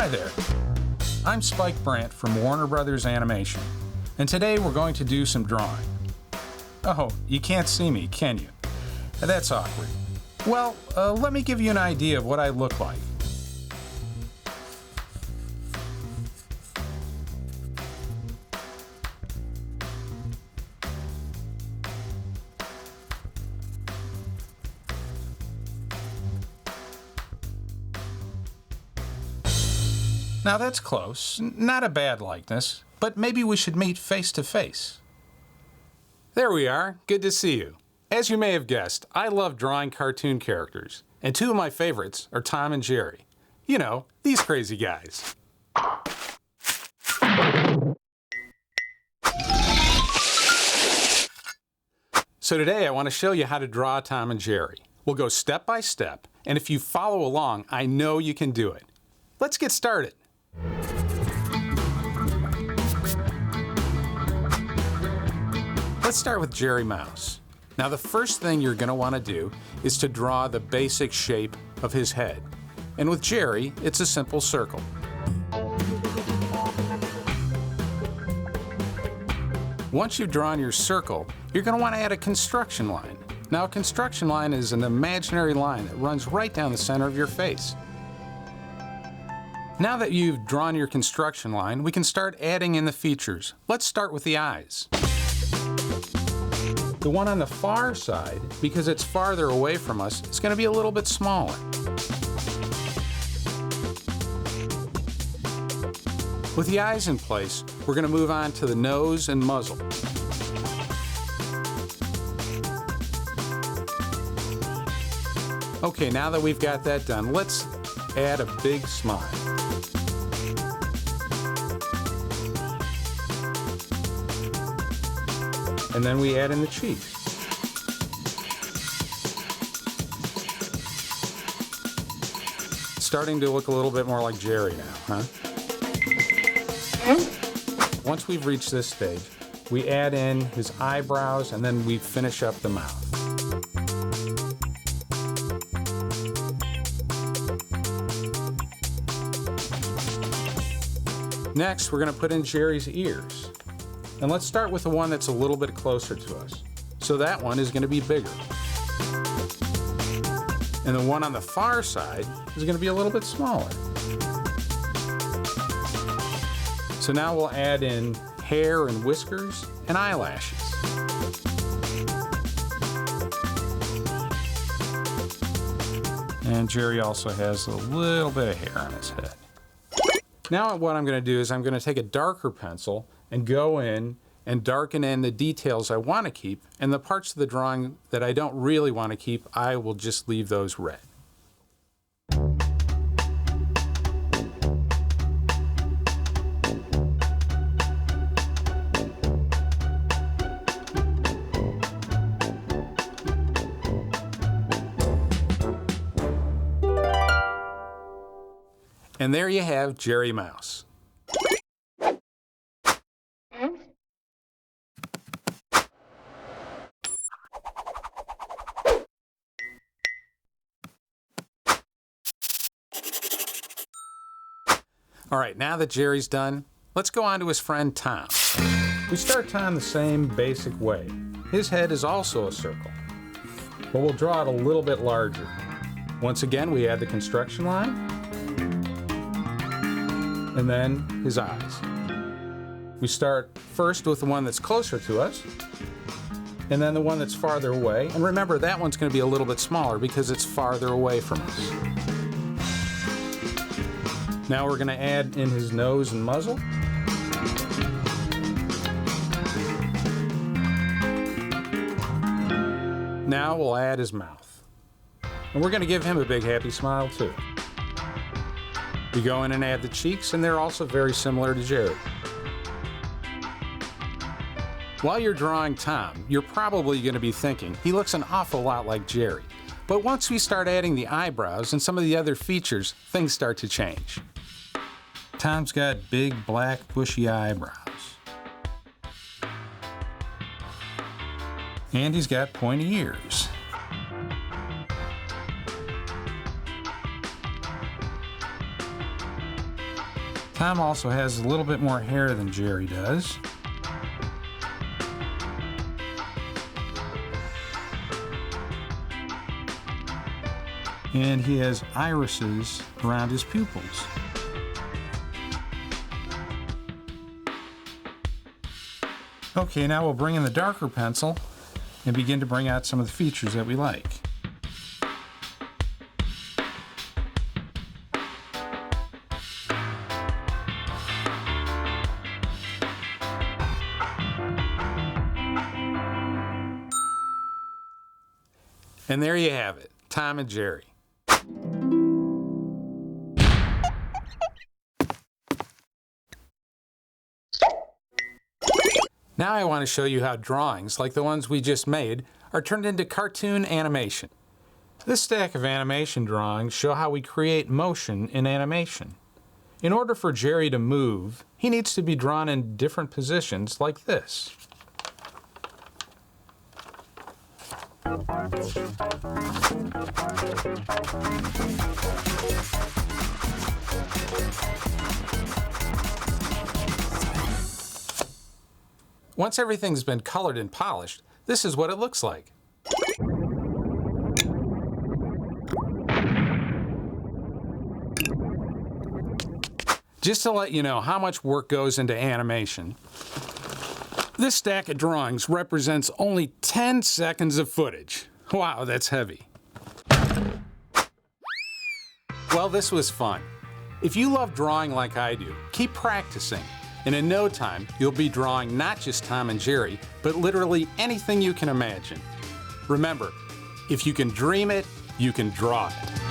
Hi there. I'm Spike Brandt from Warner Brothers Animation, and today we're going to do some drawing. Oh, you can't see me, can you? That's awkward. Well, let me give you an idea of what I look like. Now that's close. Not a bad likeness, but maybe we should meet face to face. There we are. Good to see you. As you may have guessed, I love drawing cartoon characters, and two of my favorites are Tom and Jerry. You know, these crazy guys. So today I want to show you how to draw Tom and Jerry. We'll go step by step, and if you follow along, I know you can do it. Let's get started. Let's start with Jerry Mouse. Now the first thing you're going to want to do is to draw the basic shape of his head. And with Jerry, it's a simple circle. Once you've drawn your circle, you're going to want to add a construction line. Now a construction line is an imaginary line that runs right down the center of your face. Now that you've drawn your construction line, we can start adding in the features. Let's start with the eyes. The one on the far side, because it's farther away from us, is going to be a little bit smaller. With the eyes in place, we're going to move on to the nose and muzzle. Okay, now that we've got that done, let's add a big smile. And then we add in the cheeks. It's starting to look a little bit more like Jerry now, huh? Once we've reached this stage, we add in his eyebrows and then we finish up the mouth. Next, we're going to put in Jerry's ears. And let's start with the one that's a little bit closer to us. So that one is going to be bigger. And the one on the far side is going to be a little bit smaller. So now we'll add in hair and whiskers and eyelashes. And Jerry also has a little bit of hair on his head. Now what I'm going to do is I'm going to take a darker pencil and go in and darken in the details I want to keep, and the parts of the drawing that I don't really want to keep, I will just leave those red. And there you have Jerry Mouse. All right, now that Jerry's done, let's go on to his friend Tom. We start Tom the same basic way. His head is also a circle, but we'll draw it a little bit larger. Once again, we add the construction line, and then his eyes. We start first with the one that's closer to us, and then the one that's farther away. And remember, that one's going to be a little bit smaller because it's farther away from us. Now we're going to add in his nose and muzzle. Now we'll add his mouth. And we're going to give him a big happy smile too. We go in and add the cheeks, and they're also very similar to Jerry. While you're drawing Tom, you're probably going to be thinking, he looks an awful lot like Jerry. But once we start adding the eyebrows and some of the other features, things start to change. Tom's got big, black, bushy eyebrows. And he's got pointy ears. Tom also has a little bit more hair than Jerry does. And he has irises around his pupils. Okay, now we'll bring in the darker pencil and begin to bring out some of the features that we like. And there you have it, Tom and Jerry. Now I want to show you how drawings, like the ones we just made, are turned into cartoon animation. This stack of animation drawings show how we create motion in animation. In order for Jerry to move, he needs to be drawn in different positions like this. Once everything's been colored and polished, this is what it looks like. Just to let you know how much work goes into animation, this stack of drawings represents only 10 seconds of footage. Wow, that's heavy. Well, this was fun. If you love drawing like I do, keep practicing. And in no time, you'll be drawing not just Tom and Jerry, but literally anything you can imagine. Remember, if you can dream it, you can draw it.